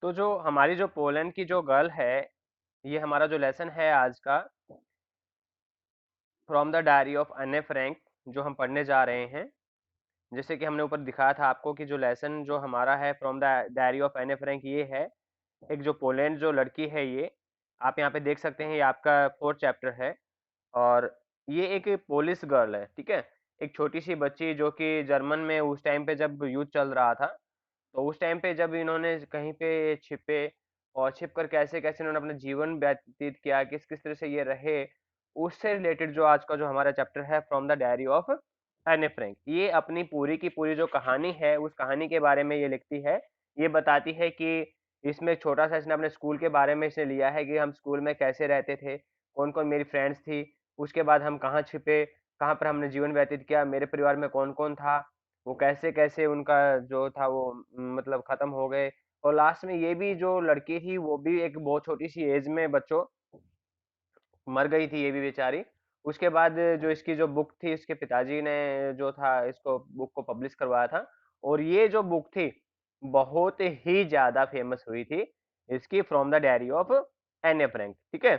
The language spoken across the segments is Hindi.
तो जो हमारी जो पोलैंड की जो गर्ल है, ये हमारा जो लेसन है आज का, फ्रॉम द डायरी ऑफ अन्ने फ्रैंक, जो हम पढ़ने जा रहे हैं। जैसे कि हमने ऊपर दिखाया था आपको कि जो लेसन जो हमारा है फ्रॉम द डायरी ऑफ एने फ्रैंक, ये है एक जो पोलैंड जो लड़की है, ये आप यहाँ पे देख सकते हैं, ये आपका फोर्थ चैप्टर है। और ये एक पोलिश गर्ल है, ठीक है। एक छोटी सी बच्ची जो कि जर्मन में उस टाइम पे जब युद्ध चल रहा था, तो उस टाइम पे जब इन्होंने कहीं पे छिपे और छिप कर कैसे कैसे इन्होंने अपना जीवन व्यतीत किया, किस किस तरह से ये रहे, उससे रिलेटेड जो आज का जो हमारा चैप्टर है फ्रॉम द डायरी ऑफ एने फ्रैंक, ये अपनी पूरी की पूरी जो कहानी है उस कहानी के बारे में ये लिखती है। ये बताती है कि इसमें एक छोटा सा इसने अपने स्कूल के बारे में इसने लिया है कि हम स्कूल में कैसे रहते थे, कौन कौन मेरी फ्रेंड्स थी, उसके बाद हम कहाँ छिपे, कहाँ पर हमने जीवन व्यतीत किया, मेरे परिवार में कौन कौन था, वो कैसे कैसे उनका जो था वो मतलब खत्म हो गए। और लास्ट में ये भी जो लड़की थी वो भी एक बहुत छोटी सी एज में बच्चों मर गई थी, ये भी बेचारी। उसके बाद जो इसकी जो बुक थी, इसके पिताजी ने जो था इसको बुक को पब्लिश करवाया था, और ये जो बुक थी बहुत ही ज्यादा फेमस हुई थी, इसकी फ्रॉम द डायरी ऑफ एने फ्रैंक, ठीक है।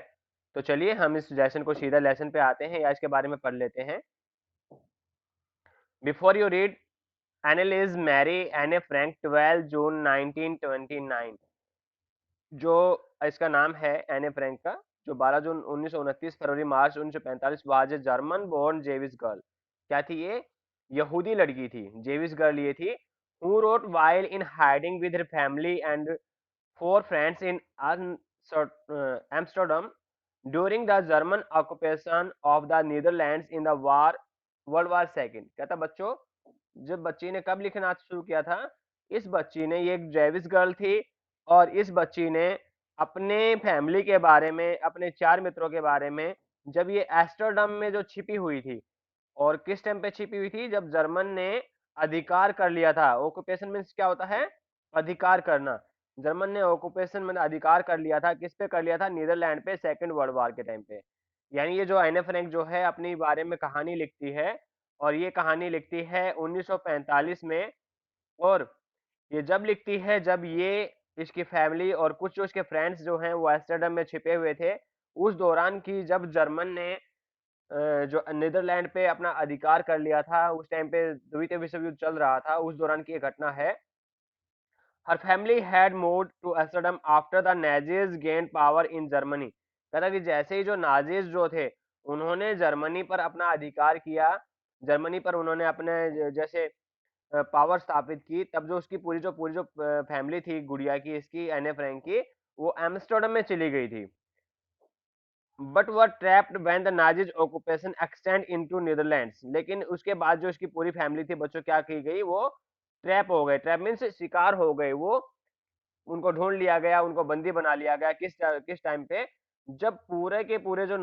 तो चलिए हम इस लेसन को सीधा लेसन पे आते हैं या इसके बारे में पढ़ लेते हैं। बिफोर यू रीड, एनेलिज मैरी एने फ्रैंक 12 जून 1929। जो इसका नाम है एने फ्रैंक का, जो 12 जून 1929 फरवरी मार्च 1945 was a German born Jewish girl. क्या थी ये? यहूदी लड़की थी, जेविस गर्ल ये थी। Who wrote while in hiding with her family and four friends in Amsterdam during the German occupation of the Netherlands in the war world war second. कहता बच्चों, जब बच्ची ने कब लिखना शुरू किया था, इस बच्ची ने, ये एक जेविस गर्ल थी, और इस बच्ची ने अपने फैमिली के बारे में, अपने चार मित्रों के बारे में, जब ये एस्टरडम में जो छिपी हुई थी, और किस टाइम पे छिपी हुई थी, जब जर्मन ने अधिकार कर लिया था। ऑक्यूपेशन मीन्स क्या होता है? अधिकार करना। जर्मन ने ऑक्यूपेशन में अधिकार कर लिया था, किस पे कर लिया था? नीदरलैंड पे, सेकंड वर्ल्ड वॉर के टाइम पे। यानी ये जो एने फ्रैंक जो है अपनी बारे में कहानी लिखती है, और ये कहानी लिखती है 1945 में। और ये जब लिखती है जब ये, इसकी फैमिली और कुछ जो इसके फ्रेंड्स जो हैं वो एम्स्टर्डम में छिपे हुए थे, उस दौरान की जब जर्मन ने जो नीदरलैंड पे अपना अधिकार कर लिया था, उस टाइम पे द्वितीय विश्व युद्ध चल रहा था, उस दौरान की ये घटना है। Her family had moved to Amsterdam after the Nazis gained power in Germany. कहता कि जैसे ही जो नाजीज जो थे उन्होंने जर्मनी पर अपना अधिकार किया, जर्मनी पर उन्होंने अपने जैसे पावर स्थापित की, तब जो उसकी पूरी जो फैमिली थी गुड़िया की, इसकी एने फ्रैंक की, वो एम्स्टर्डम में चली गई थी। But were trapped when the Nazis occupation extend into Netherlands. लेकिन उसके बाद जो इसकी पूरी फैमिली थी बच्चों, क्या की गई? वो ट्रैप हो गए। ट्रैप मीन्स शिकार हो गए वो, उनको ढूंढ लिया गया, उनको बंदी बना लिया गया। किस टाइम पे? जब पूरे के पूरे जो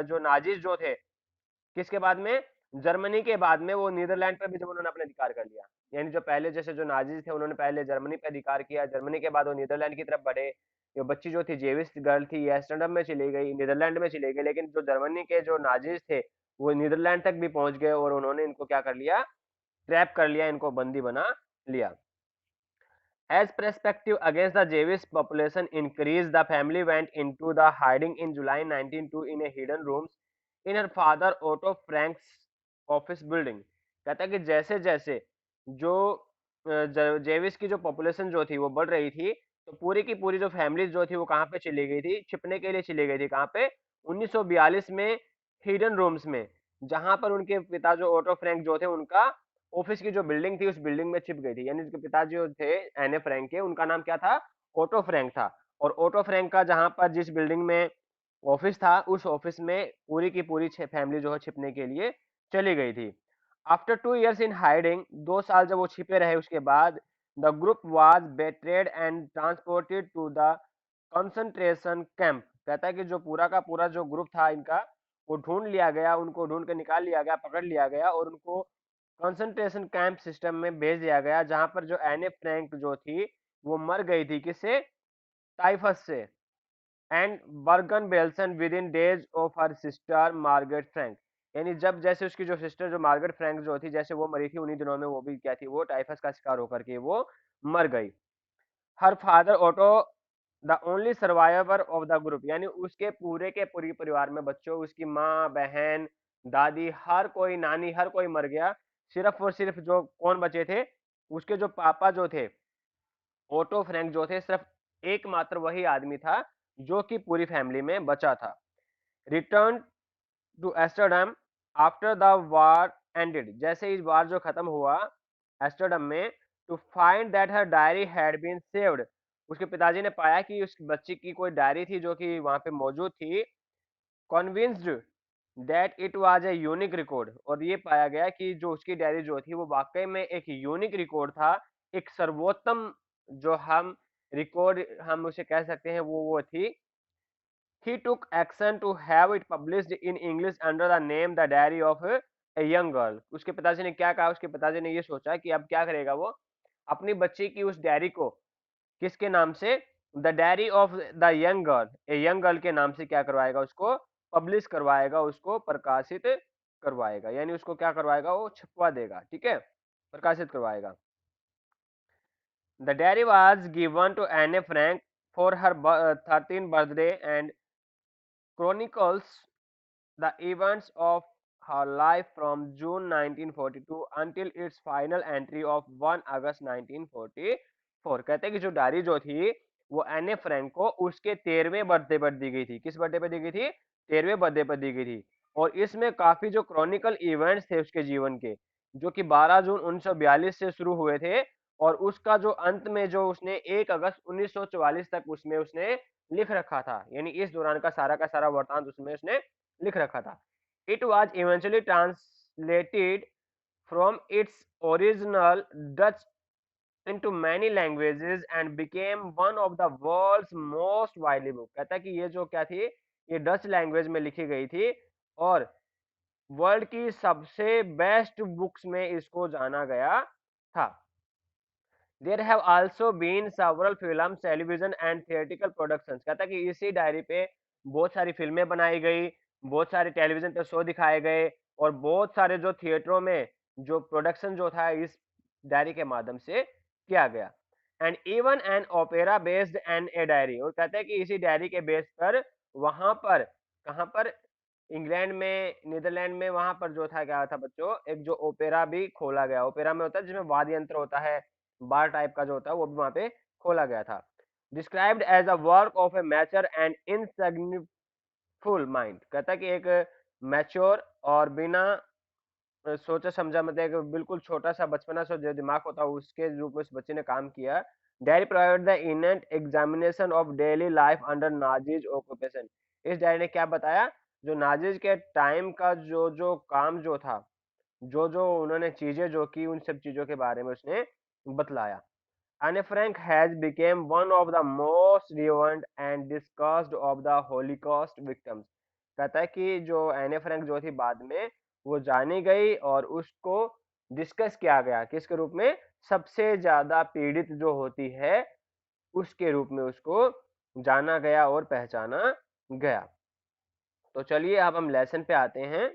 जो नाजीज जो थे, किसके बाद में? जर्मनी के बाद में, वो नीदरलैंड पर भी जब उन्होंने अपने अधिकार कर लिया। यानी जो पहले जैसे जो नाजीज थे उन्होंने पहले जर्मनी पे अधिकार किया, जर्मनी के बाद वो नीदरलैंड की तरफ बढ़े। ये बच्ची जो थी जेविस गर्ल थी, ये एम्स्टर्डम में चली गई, नीदरलैंड में चली गई, लेकिन जो जर्मनी के जो नाजीज थे वो नीदरलैंड तक भी पहुंच गए, और उन्होंने इनको क्या कर लिया? ट्रैप कर लिया, इनको बंदी बना लिया। As perspective against the Jewish population increased, the family went into the hiding in July 1902 in a hidden rooms in her father Otto Frank's office building। कहता है कि जैसे जैसे जो जेविस की जो पॉपुलेशन जो थी वो बढ़ रही थी, तो पूरी की पूरी जो फैमिली जो थी वो कहाँ पे चली गई थी? छिपने के लिए चली गई थी। कहाँ पे? 1942 में हिडन रूम्स में, जहां पर उनके पिता जो ऑटो फ्रैंक जो थे, उनका ऑफिस की जो बिल्डिंग थी उस बिल्डिंग में छिप गई थी। यानी उसके पिताजी जो थे एने फ्रैंक के, उनका नाम क्या था? ऑटो फ्रैंक था। और ऑटो फ्रैंक का जहां पर जिस बिल्डिंग में ऑफिस था, उस ऑफिस में पूरी की पूरी फैमिली जो है छिपने के लिए चली गई थी। आफ्टर 2 years इन हाइडिंग, 2 साल जब वो छिपे रहे, उसके बाद the group was betrayed and transported to the concentration camp. कहता है कि जो पूरा का पूरा जो ग्रुप था इनका, वो ढूंढ लिया गया, उनको ढूंढ के निकाल लिया गया, पकड़ लिया गया, और उनको कंसंट्रेशन कैंप सिस्टम में भेज दिया गया, जहां पर जो एने फ्रैंक जो थी वो मर गई थी। किससे? टाइफस से। And बर्गन Belsen with in days of her sister Margaret Frank. यानी जब जैसे उसकी जो सिस्टर जो मार्गरेट फ्रैंक जो थी, जैसे वो मरी थी, उन्हीं दिनों में वो भी क्या थी? वो टाइफस का शिकार होकर के वो मर गई। Her father auto the only survivor of the group, यानी उसके पूरे के पूरे परिवार में बच्चों, उसकी माँ, बहन, दादी, हर कोई, नानी, हर कोई मर गया। सिर्फ और सिर्फ जो कौन बचे थे, उसके जो पापा जो थे, ओटो फ्रैंक जो थे, सिर्फ एकमात्र वही आदमी था जो कि पूरी फैमिली में बचा था। Return to Amsterdam after the war ended, जैसे ही वार जो खत्म हुआ एस्टरडम में, to find that her diary had been saved, उसके पिताजी ने पाया कि उस बच्ची की कोई डायरी थी जो कि वहां पे मौजूद थी। Convinced that it was a unique record, और ये पाया गया कि जो उसकी डायरी जो थी वो वाकई में एक यूनिक रिकॉर्ड था, एक सर्वोत्तम जो हम रिकॉर्ड हम उसे कह सकते हैं, वो थी। He took action to have it published in English under the name The Diary of a Young Girl। उसके पिताजी ने क्या कहा, उसके पिताजी ने ये सोचा कि अब क्या करेगा वो, अपनी बच्ची की उस डायरी को किसके नाम से, the diary of the young girl, a young girl के नाम से क्या करवाएगा, उसको पब्लिश करवाएगा, उसको प्रकाशित करवाएगा, यानी उसको क्या करवाएगा, वो छपवा देगा, ठीक है, प्रकाशित करवाएगा। The diary was given to Anne Frank for her 13th birthday and chronicles the events of her life from June 1942 until its final entry of 1 अगस्त 1944। कहते हैं कि जो डायरी जो थी वो एने फ्रैंक को उसके 13वें बर्थडे पर दी गई थी। किस बर्थडे पर दी गई थी? 13वें बर्थडे पर दी गई थी। और इसमें काफी जो क्रॉनिकल इवेंट्स थे उसके जीवन के, जो कि 12 जून 1942 से शुरू हुए थे, और उसका जो अंत में जो उसने 1 अगस्त 1944 तक उसमें उसने लिख रखा था, यानी इस दौरान का सारा वृतांत उसमें उसने लिख रखा था। It was eventually translated from its original Dutch into many languages and became one of the world's most widely book। कहता है कि ये जो क्या थी, ये डच लैंग्वेज में लिखी गई थी, और वर्ल्ड की सबसे बेस्ट बुक्स में इसको जाना गया था। There have also been several film, television and theatrical productions. कहता है कि इसी डायरी पे बहुत सारी फिल्में बनाई गई, बहुत सारे टेलीविजन पे शो दिखाए गए, और बहुत सारे जो थिएटरों में जो प्रोडक्शन जो था इस डायरी के माध्यम से किया गया। And even an opera based on a diary, और कहते हैं कि इसी डायरी के बेस पर वहां पर, कहां पर, इंग्लैंड में, नीदरलैंड में, वहां पर जो था क्या था बच्चों, एक जो ओपेरा भी खोला गया। ओपेरा में होता है जिसमें वाद्य यंत्र होता है, बार टाइप का जो होता है, वो भी वहां पे खोला गया था। Described as a work of a mature and insignificant mind. कहता है कि एक मैच्योर और बिना सोचा समझा, मतलब एक बिल्कुल छोटा सा बचपना सा जो दिमाग होता है उसके रूप में उस बच्चे ने काम किया। Diary provide the intimate examination of daily life under Nazis occupation. इस डायरी ने क्या बताया, जो नाजीज के टाइम का जो जो काम जो था, जो जो उन्होंने चीजें जो की, उन सब चीजों के बारे में उसने बतलाया। Anne Frank has become one of the most revered and discussed of the Holocaust victims। कहता है कि जो एने फ्रैंक जो थी बाद में वो जानी गई, और उसको डिस्कस किया गया किसके रूप में, सबसे ज्यादा पीड़ित जो होती है उसके रूप में उसको जाना गया और पहचाना गया। तो चलिए अब हम लेसन पे आते हैं।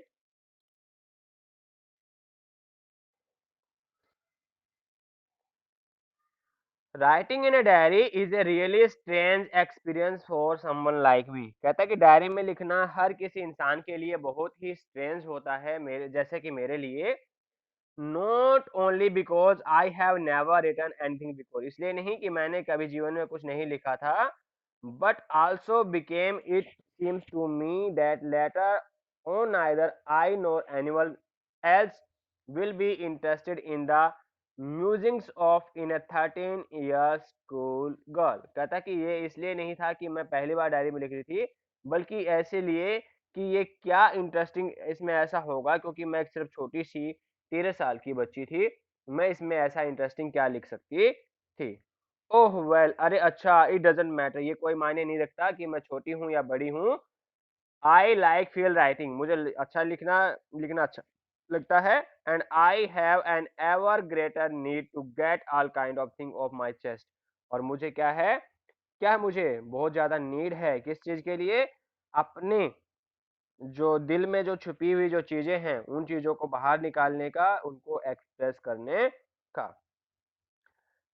Writing in a diary is a really strange experience for someone like me. कहता है कि डायरी में लिखना हर किसी इंसान के लिए बहुत ही स्ट्रेंज होता है, मेरे जैसे कि मेरे लिए। Not only because I have never written anything before, इसलिए नहीं कि मैंने कभी जीवन में कुछ नहीं लिखा था, but also became it seems to me that later on neither I nor anyone else will be interested in the musings of in a 13 years school girl। कहता है कि ये इसलिए नहीं था कि मैं पहली बार डायरी में लिख रही थी, बल्कि ऐसे लिए कि ये क्या इंटरेस्टिंग इसमें ऐसा होगा, क्योंकि मैं एक सिर्फ छोटी सी 13 साल की बच्ची थी, मैं इसमें ऐसा इंटरेस्टिंग क्या लिख सकती थी। ओह वेल, अरे अच्छा, इट डजेंट मैटर, ये कोई मायने नहीं रखता कि मैं छोटी हूँ या बड़ी हूँ। आई लाइक फील राइटिंग, मुझे अच्छा लिखना, लिखना अच्छा लगता है। And I have an ever greater need to get all kind of thing off my chest. और मुझे क्या है, क्या मुझे बहुत ज्यादा नीड है किस चीज के लिए, अपने जो दिल में जो छुपी हुई जो चीजें हैं उन चीजों को बाहर निकालने का, उनको एक्सप्रेस करने का।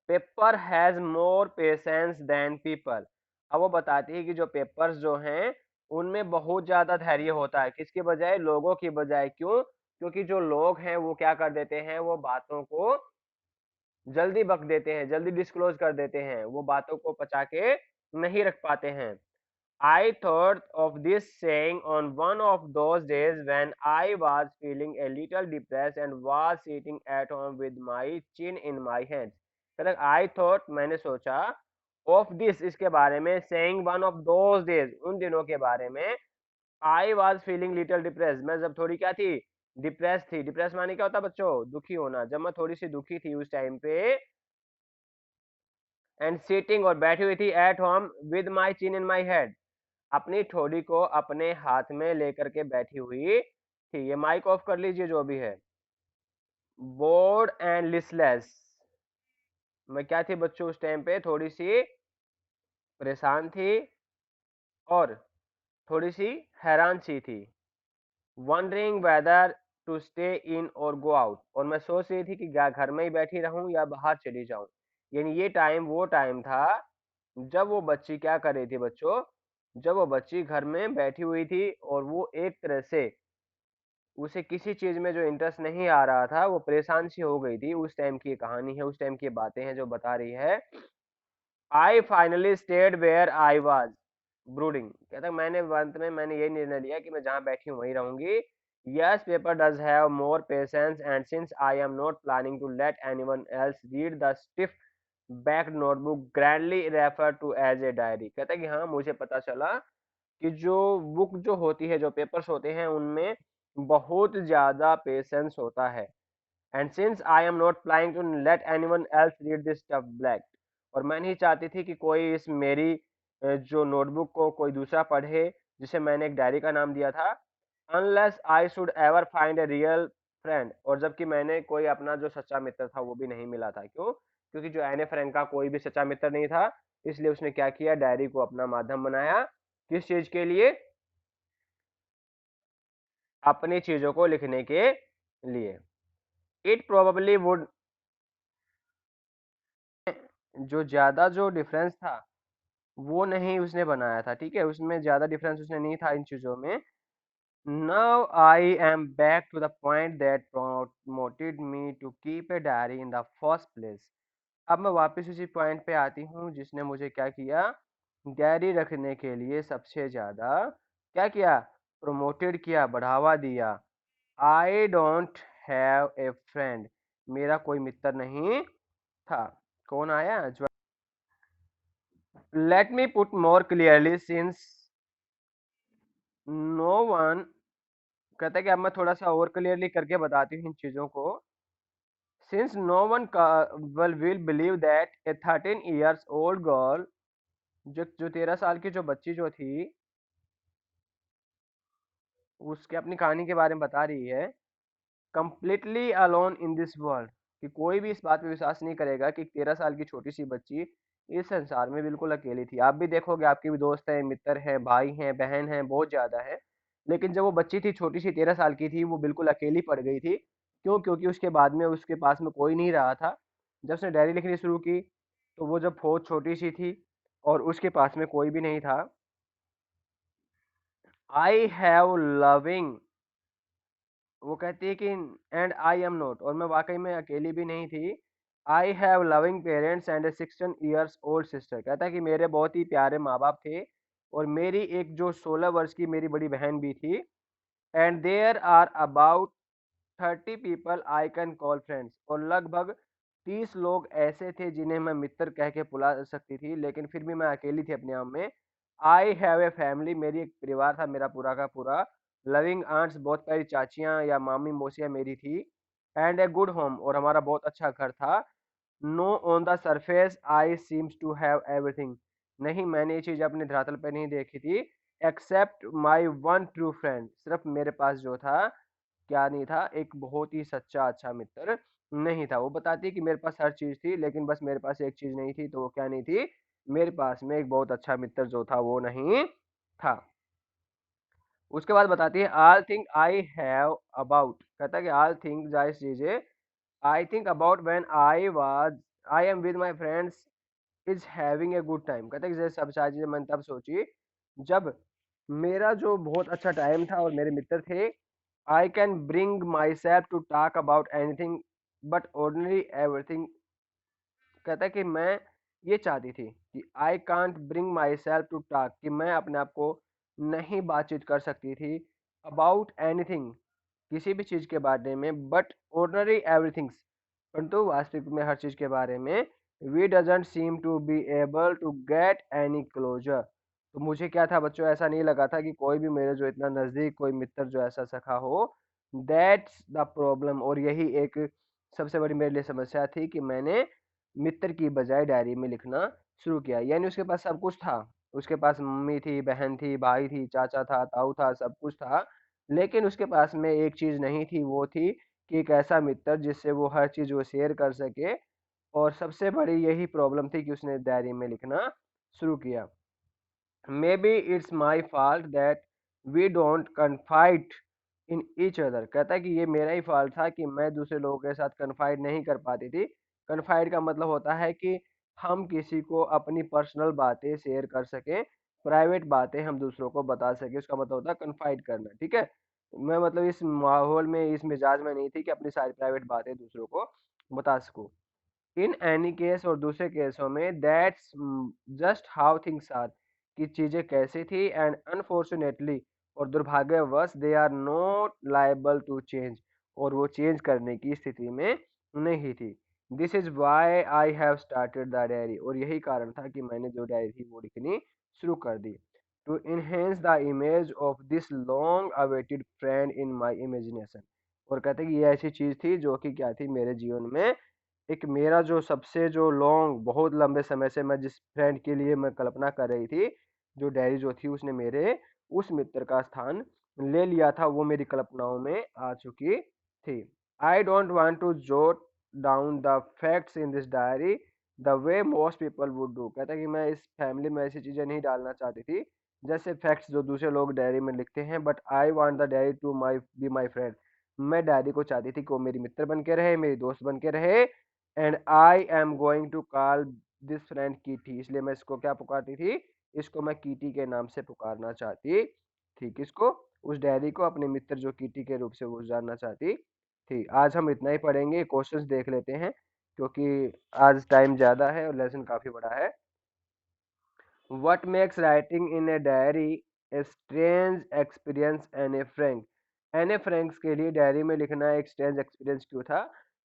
Paper has more patience than people. अब वो बताती है कि जो पेपर्स जो हैं उनमें बहुत ज्यादा धैर्य होता है, किसके बजाय, लोगों की बजाय। क्यों? क्योंकि जो लोग हैं वो क्या कर देते हैं, वो बातों को जल्दी बक देते हैं, जल्दी डिस्क्लोज कर देते हैं, वो बातों को पचा के नहीं रख पाते हैं। I thought of this saying on one of those days when I was feeling a little depressed and was sitting at home with my chin in my hands. कहता है I thought, मैंने सोचा, of this, इसके बारे में, saying one of those days, उन दिनों के बारे में, I was feeling little depressed, मैं जब थोड़ी क्या थी, डिप्रेस थी। डिप्रेस माने क्या होता है बच्चों, दुखी होना। जब मैं थोड़ी सी दुखी थी उस टाइम पे, एंड सीटिंग, और बैठी हुई थी, at home with my chin in my head, अपनी ठोड़ी को अपने हाथ में लेकर के बैठी हुई थी। ये माइक ऑफ कर लीजिए जो भी है। बोर्ड एंड लिस्टलेस, मैं क्या थी बच्चों उस टाइम पे, थोड़ी सी परेशान थी और थोड़ी सी हैरान सी थी। Wondering whether to stay in or go out, और मैं सोच रही थी कि घर में ही बैठी रहूं या बाहर चली जाऊं। यानी ये टाइम वो टाइम था जब वो बच्ची क्या कर रही थी बच्चों, जब वो बच्ची घर में बैठी हुई थी और वो एक तरह से उसे किसी चीज में जो इंटरेस्ट नहीं आ रहा था, वो परेशान सी हो गई थी। उस टाइम की कहानी है, उस टाइम की बातें हैं जो बता रही है। I finally stayed where I was brooding, कहता मैंने अंत में मैंने ये निर्णय लिया कि मैं जहां बैठी हूं वहीं रहूंगी। Yes, paper does have more patience and since I am not planning to let anyone else read the stiff back notebook grandly refer to as a diary, कहता है कि हाँ मुझे पता चला कि जो बुक जो होती है, जो पेपर्स होते हैं, उनमें बहुत ज्यादा पेशेंस होता है। And since I am not planning to let anyone else read this stuff black, और मैं नहीं चाहती थी कि कोई इस मेरी जो नोटबुक को कोई दूसरा पढ़े, जिसे मैंने एक डायरी का नाम दिया था, unless I should ever find a real friend, और जबकि मैंने कोई अपना जो सच्चा मित्र था वो भी नहीं मिला था। क्यों? क्योंकि जो एने फ्रेंड का कोई भी सच्चा मित्र नहीं था, इसलिए उसने क्या किया, डायरी को अपना माध्यम बनाया। किस चीज के लिए? अपनी चीजों को लिखने के लिए। इट प्रोबेबली वुड, जो ज्यादा जो डिफरेंस था वो नहीं उसने बनाया था, ठीक है, उसमें ज्यादा डिफरेंस उसने नहीं था इन चीजों में। Now I am back to the point that promoted me to keep a diary in the first place. अब मैं वापस उसी पॉइंट पे आती हूँ जिसने मुझे क्या किया, डायरी रखने के लिए सबसे ज्यादा क्या किया, प्रमोटेड किया, बढ़ावा दिया। I don't have a friend, मेरा कोई मित्र नहीं था। कौन आया? Let me put more clearly, since no one, कहता है कि अब मैं थोड़ा सा और क्लियरली करके बताती हूँ इन चीजों को। Since no one will believe that a 13 years old girl, जो 13 साल की जो बच्ची जो थी, उसके अपनी कहानी के बारे में बता रही है, completely alone in this world, कि कोई भी इस बात पे विश्वास नहीं करेगा कि 13 साल की छोटी सी बच्ची इस संसार में बिल्कुल अकेली थी। आप भी देखोगे, आपके भी दोस्त हैं, मित्र हैं, भाई हैं, बहन हैं, बहुत ज्यादा है, लेकिन जब वो बच्ची थी, छोटी सी 13 साल की थी, वो बिल्कुल अकेली पड़ गई थी। क्यों? क्योंकि उसके बाद में उसके पास में कोई नहीं रहा था। जब उसने डायरी लिखनी शुरू की, तो वो जब बहुत छोटी सी थी और उसके पास में कोई भी नहीं था। आई हैव लविंग, वो कहती है कि एंड आई एम नॉट, और मैं वाकई में अकेली भी नहीं थी। I have loving parents and A 16 years old sister, कहता है कि मेरे बहुत ही प्यारे माँ बाप थे और मेरी एक जो 16 वर्ष की मेरी बड़ी बहन भी थी। And there are about 30 people I can call friends, और लगभग 30 लोग ऐसे थे जिन्हें मैं मित्र कह के बुला सकती थी, लेकिन फिर भी मैं अकेली थी अपने आप में। आई हैव ए फैमिली, मेरी एक परिवार था, मेरा पूरा का पूरा। लविंग आंट्स, बहुत प्यारी चाचियाँ या मामी मौसियाँ मेरी थी। एंड ए गुड होम, और हमारा बहुत अच्छा घर था। No, on the surface I seems to have everything, नहीं मैंने ये चीज़ अपने धरातल पर नहीं देखी थी। Except my one true friend, सिर्फ मेरे पास जो था, क्या नहीं था, एक बहुत ही सच्चा अच्छा मित्र नहीं था। वो बताती है कि मेरे पास हर चीज थी, लेकिन बस मेरे पास एक चीज नहीं थी, तो वो क्या नहीं थी, मेरे पास में एक बहुत अच्छा मित्र जो था वो नहीं था। उसके बाद बताती है all thing I have about, कहता है कि ऑल थिंग जायज चीजें, I think about when I was I am with my friends is having a good time. कहते हैं कि जैसे सब सारी चीजें मैंने तब सोची जब मेरा जो बहुत अच्छा टाइम था और मेरे मित्र थे। I can bring myself to talk about anything but ordinary everything. कहता है कि मैं ये चाहती थी कि I can't bring myself to talk, कि मैं अपने आप को नहीं बातचीत कर सकती थी अबाउट एनीथिंग, किसी भी चीज के बारे में, बट ऑर्डिनरी एवरीथिंग्स, परंतु वास्तविक में हर चीज के बारे में। We doesn't seem to be able to get any closer. तो मुझे क्या था बच्चों, ऐसा नहीं लगा था कि कोई भी मेरे जो इतना नजदीक कोई मित्र जो ऐसा सखा हो। That's the problem. और यही एक सबसे बड़ी मेरे लिए समस्या थी कि मैंने मित्र की बजाय डायरी में लिखना शुरू किया। यानी उसके पास सब कुछ था, उसके पास मम्मी थी, बहन थी, भाई थी, चाचा था, ताऊ था, सब कुछ था, लेकिन उसके पास में एक चीज नहीं थी, वो थी कि एक ऐसा मित्र जिससे वो हर चीज वो शेयर कर सके। और सबसे बड़ी यही प्रॉब्लम थी कि उसने डायरी में लिखना शुरू किया। Maybe it's my fault that we don't confide in each other. कहता है कि ये मेरा ही फॉल्ट था कि मैं दूसरे लोगों के साथ कन्फाइड नहीं कर पाती थी। कन्फाइड का मतलब होता है कि हम किसी को अपनी पर्सनल बातें शेयर कर सकें, प्राइवेट बातें हम दूसरों को बता सकें, उसका मतलब होता है कन्फाइड करना। ठीक है, मैं मतलब इस माहौल में, इस मिजाज में नहीं थी कि अपनी सारी प्राइवेट बातें दूसरों को बता सकूं। इन एनी केस, और दूसरे केसों में, that's just how things are, कि चीजें कैसी थी। एंड अनफॉर्चुनेटली, और दुर्भाग्यवश, they are not liable to change, और वो चेंज करने की स्थिति में नहीं थी। This is why I have started the diary. और यही कारण था कि मैंने जो डायरी थी वो लिखनी शुरू कर दी। To enhance the image of this long awaited friend in my imagination. और कहते हैं कि ये ऐसी चीज थी जो कि क्या थी मेरे जीवन में, एक मेरा जो सबसे जो लॉन्ग, बहुत लंबे समय से मैं जिस फ्रेंड के लिए मैं कल्पना कर रही थी, जो डायरी जो थी उसने मेरे उस मित्र का स्थान ले लिया था, वो मेरी कल्पनाओं में आ चुकी थी। I don't want to jot down the facts in this diary the way most people would do. कहता है कि मैं इस फैमिली में ऐसी चीजें नहीं डालना चाहती थी जैसे फैक्ट्स जो दूसरे लोग डायरी में लिखते हैं, but I want the diary to my be my friend. मैं डायरी को चाहती थी कि वो मेरी मित्र बन के रहे, मेरी दोस्त बन के रहे। And I am going to call this friend Kitty. इसलिए मैं इसको क्या पुकारती थी, इसको मैं कीटी के नाम से पुकारना चाहती थी। किसको? उस डायरी को, अपने मित्र जो कीटी के रूप से वो जानना चाहती थी। आज हम इतना ही पढ़ेंगे, क्वेश्चंस देख लेते हैं क्योंकि आज टाइम ज्यादा है और लेसन काफी बड़ा है। What makes writing in a diary a strange experience एने फ्रैंक? एने फ्रैंक्स के लिए डायरी में लिखना एक स्ट्रेंज एक्सपीरियंस क्यों था?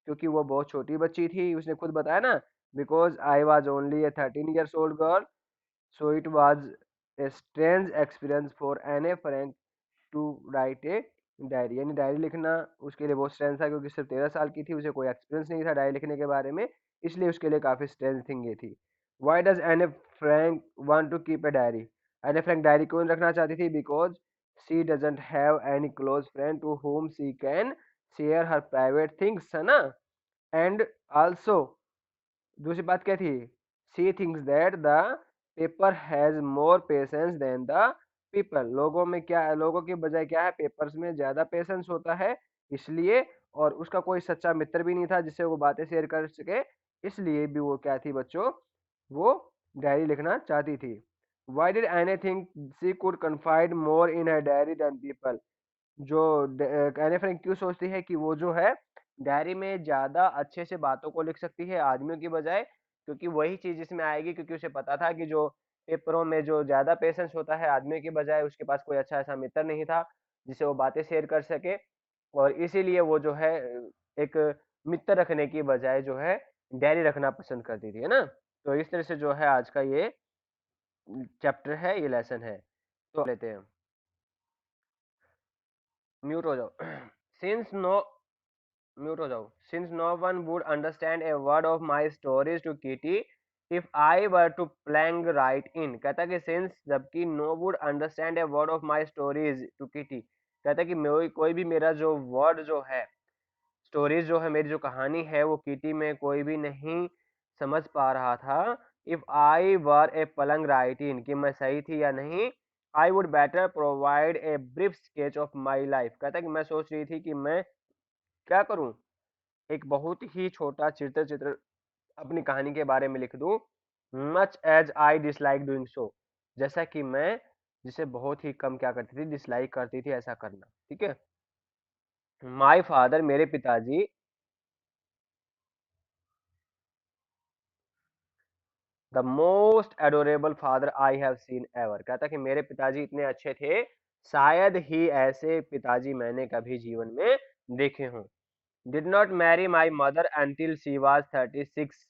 क्योंकि वो बहुत छोटी बच्ची थी, उसने खुद बताया ना, because I was only a 13 years old girl, so it was a strange experience for Anne Frank to write a diary. यानी डायरी लिखना उसके लिए बहुत स्ट्रेंज था क्योंकि सिर्फ 13 साल की थी, उसे कोई एक्सपीरियंस नहीं था डायरी लिखने के बारे में, इसलिए उसके लिए काफी स्ट्रेंज थिंग ये थी। Why does Anne Frank want to keep a diary? Anne Frank diary क्यों रखना चाहती थी? Because she doesn't have any close friend to home she can share her private things, है ना। एंड आल्सो, दूसरी बात क्या थी? She thinks that the paper has more patience than the people. लोगों में क्या है, लोगों की बजाय क्या है, पेपर्स में ज्यादा पेशेंस होता है, इसलिए। और उसका कोई सच्चा मित्र भी नहीं था जिससे वो बातें शेयर कर सके, इसलिए भी वो क्या थी बच्चों, वो डायरी लिखना चाहती थी। Why did any think she could confide more in her diary than people? जो एने फ्रैंक क्यों सोचती है कि वो जो है डायरी में ज्यादा अच्छे से बातों को लिख सकती है आदमियों की बजाय? क्योंकि वही चीज इसमें आएगी, क्योंकि उसे पता था कि जो पेपरों में जो ज्यादा पेशेंस होता है आदमियों की बजाय, उसके पास कोई अच्छा ऐसा मित्र नहीं था जिसे वो बातें शेयर कर सके। और इसीलिए वो जो है एक मित्र रखने की बजाय जो है डायरी रखना पसंद करती थी, है ना। तो इस तरह से जो है आज का ये चैप्टर है, ये लेसन है। तो लेते हैं, म्यूट हो जाओ। सिंस नो म्यूट हो जाओ। Since no one would understand a word of my stories to Kitty if I were to plunge right in. कहता है कि सिंस, जबकि, no would understand a word of my stories to Kitty. कहता है कि कोई भी मेरा जो वर्ड जो है, स्टोरीज जो है, मेरी जो कहानी है, वो किटी में कोई भी नहीं समझ पा रहा था। इफ आई वर ए पलंग राइट इन, कि मैं सही थी या नहीं। I would better provide a brief sketch of my life. कहता है कि मैं सोच रही थी कि मैं क्या करूं, एक बहुत ही छोटा चित्र चित्र अपनी कहानी के बारे में लिख दूं, much as I dislike doing so, जैसा कि मैं जिसे बहुत ही कम क्या करती थी, डिसलाइक करती थी ऐसा करना। ठीक है। माई फादर, मेरे पिताजी, the most adorable father I have seen ever, कहता कि मेरे पिताजी इतने अच्छे थे, शायद ही ऐसे पिताजी मैंने कभी जीवन में देखे हों। Did not marry my mother until she was 36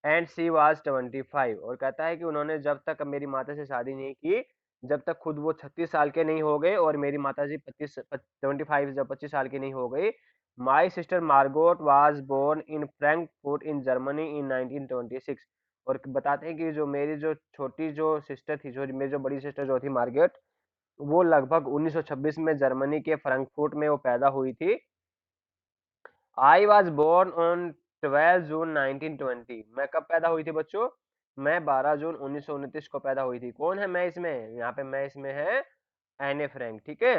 and she was 25, और कहता है कि उन्होंने जब तक मेरी माता से शादी नहीं की, जब तक खुद वो 36 साल के नहीं हो गए और मेरी माता जी 25 जब 25 साल की नहीं हो गई। My sister Margot was born in Frankfurt in Germany in 1926, और बताते हैं कि जो मेरी जो छोटी जो सिस्टर थी, जो मेरी जो बड़ी सिस्टर जो थी मार्गरेट, वो लगभग 1926 में जर्मनी के फ्रैंकफर्ट में वो पैदा हुई थी। आई वॉज बोर्न ऑन 12 जून 1920, मैं कब पैदा हुई थी बच्चों? मैं 12 जून 1929 को पैदा हुई थी। कौन है मैं इसमें? यहाँ पे मैं इसमें है एने फ्रैंक। ठीक है,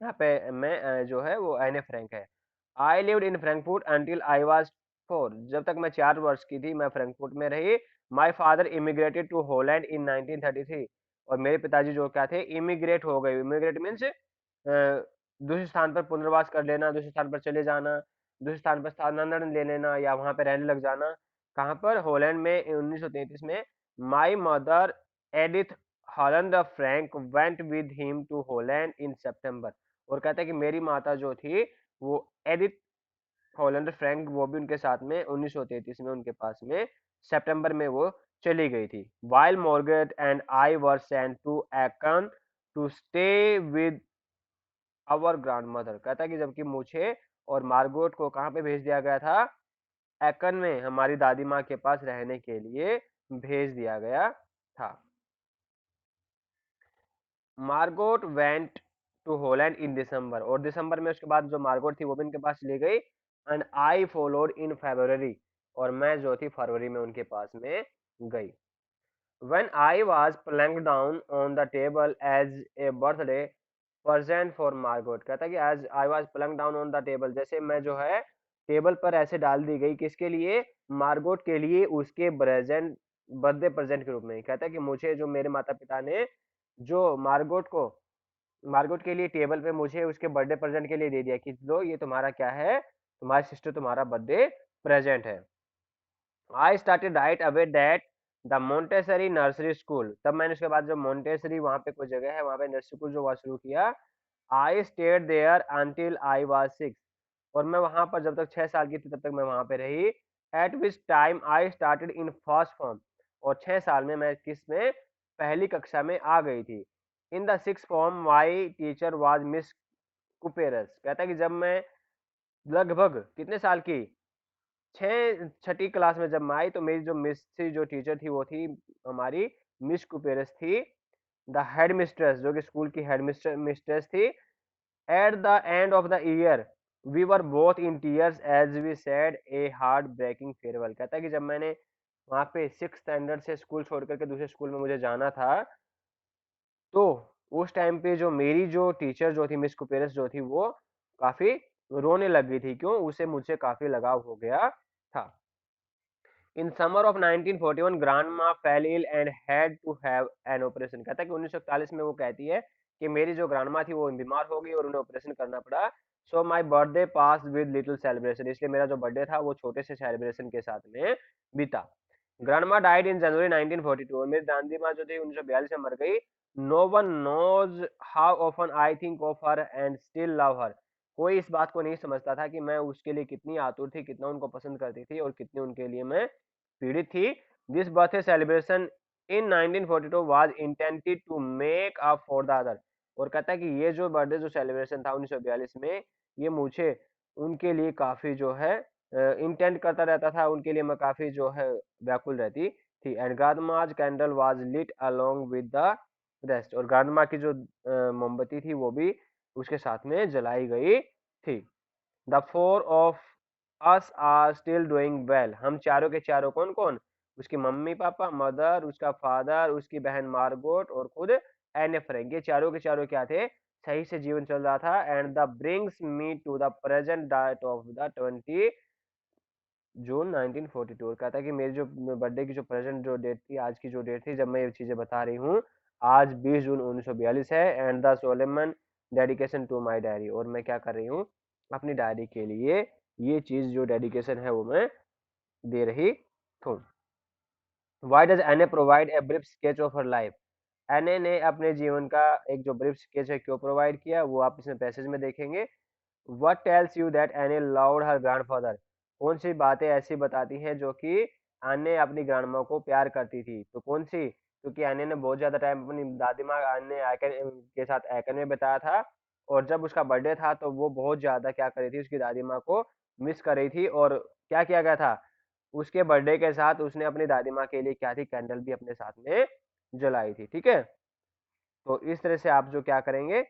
यहाँ पे मैं जो है वो एने फ्रैंक है। I lived in Frankfurt until I was 4, जब तक मैं 4 वर्ष की थी मैं फ्रैंकफर्ट में रही। My father immigrated to Holland in 1933, और मेरे पिताजी जो क्या थे, इमिग्रेट हो गए। इमिग्रेट मीन्स दूसरे स्थान पर पुनर्वास कर लेना, दूसरे स्थान पर चले जाना, दूसरे स्थान पर स्थानांतरण ले लेना, या वहां पे रहने लग जाना। कहाँ पर? हॉलैंड में 1933 में। My mother Edith Holland Frank went with him to Holland in September, और कहता है कि मेरी माता जो थी वो एडिथ हॉलैंड फ्रैंक, वो भी उनके साथ में 1933 में उनके पास में सितंबर में वो चली गई थी। While Margot and I were sent to Aachen to stay with our grandmother, कहता है कि जबकि मुझे और मार्गोट को कहाँ पे भेज दिया गया था? एकन में हमारी दादी माँ के पास रहने के लिए भेज दिया गया था। मार्गोट वेंट टू हॉलैंड इन दिसंबर, और दिसंबर में उसके बाद जो मार्गोट थी वो भी उनके पास चली गई। एंड आई फॉलोड इन फरवरी, और मैं जो थी फरवरी में उनके पास में गई। When I was plunked down on the table as a birthday present for Margot, कहता है कि as I was plunked down on the table, जैसे मैं जो है टेबल पर ऐसे डाल दी गई, किसके लिए? मार्गोट के लिए, उसके प्रेजेंट बर्थडे प्रेजेंट के रूप में। कहता है कि मुझे जो मेरे माता पिता ने जो मार्गोट के लिए टेबल पे मुझे उसके बर्थडे प्रेजेंट के लिए दे दिया कि लो ये तुम्हारा क्या है, तुम्हारी सिस्टर तुम्हारा बर्थडे प्रेजेंट है। I started right away that the Montessori nursery school, तब मैंने उसके बाद जो मोंटेसरी वहाँ पे कोई जगह है वहाँ पे नर्सरी स्कूल जो वहाँ शुरू किया। I stayed there until I was 6, और मैं वहाँ पर जब तक 6 साल की थी तब तक मैं वहाँ पे रही। Eight which time I started in first form, और 6 साल में मैं किस में? पहली कक्षा में आ गई थी। In the six form my teacher was Miss Kuperus, कहता है कि जब मैं लगभग कितने साल की, छठी क्लास में जब मैं आई, तो मेरी जो मिस थी, जो टीचर थी, वो थी हमारी मिस कुपेरस थी, द हेड मिस्ट्रेस, जो कि स्कूल की हेड मिस्ट्रेस थी। At the end of the year we were both in tears as we said a heartbreaking farewell, कहता है कि जब मैंने वहाँ पे 6 स्टैंडर्ड से स्कूल छोड़ करके दूसरे स्कूल में मुझे जाना था, तो उस टाइम पे जो मेरी जो टीचर जो थी मिस कुपेरस जो थी, वो काफी रोने लग गई थी। क्यों? उसे मुझसे काफी लगाव हो गया था। In summer of 1941 grandma fell ill and had to have an operation, कहता है कि 1941 में वो कहती है कि मेरी जो ग्रांडमा थी वो बीमार हो गई और उन्हें ऑपरेशन करना पड़ा। So my birthday pass with little celebration, इसलिए मेरा जो बर्थडे था वो छोटे से सेलिब्रेशन के साथ में बीता। ग्रांडमा डाइड इन जनवरी 1942, और मेरी दादी माँ जो थी 1942 में मर गई। No one knows how often I think of her and still love her, कोई इस बात को नहीं समझता था कि मैं उसके लिए कितनी आतुर थी, कितना उनको पसंद करती थी और कितनी उनके लिए मैं पीड़ित थी। This birthday celebration in 1942 was intended to make up for the other, और कहता है कि ये जो बर्थडे जो सेलिब्रेशन था 1942 में, ये मुझे उनके लिए काफी जो है इंटेंड करता रहता था, उनके लिए मैं काफी जो है व्याकुल रहती थी। And grandma's candle was lit along with the rest, और ग्रांडमा की जो मोमबत्ती थी वो भी उसके साथ में जलाई गई थी। The four of us are still doing well, हम चारों के चारों कौन कौन? उसकी मम्मी पापा, मदर, उसका फादर, उसकी बहन मार्गोट और खुद एने फ्रैंक, ये चारों के चारों क्या थे? सही से जीवन चल रहा था। And the brings me to the present date of the June 1942। और कहता है कि मेरी जो बर्थडे की जो प्रेजेंट जो डेट थी, आज की जो डेट थी जब मैं ये चीजें बता रही हूँ, आज 20 जून 1942 है। And the solemn dedication to my diary, और मैं क्या कर रही हूँ, अपनी डायरी के लिए ये चीज जो डेडिकेशन है वो मैं दे रही हूँ। Why does Anne provide a brief sketch of her life. Anne ने अपने जीवन का एक जो ब्रीफ स्केच है क्यों प्रोवाइड किया, वो आप इसमें पैसेज में देखेंगे। What tells you that Anne loved her grandfather? कौन सी बातें ऐसी बताती हैं जो कि अन्य अपनी ग्रैंडमा को प्यार करती थी, तो कौन सी, क्योंकि अन्य ने बहुत ज्यादा टाइम अपनी दादी माँ अन्य आइकन के साथ आइकन में बिताया था, और जब उसका बर्थडे था तो वो बहुत ज्यादा क्या कर रही थी, उसकी दादी माँ को मिस कर रही थी। और क्या किया गया था, उसके बर्थडे के साथ उसने अपनी दादी माँ के लिए क्या थी, कैंडल भी अपने साथ में जलाई थी। ठीक है, तो इस तरह से आप जो क्या करेंगे,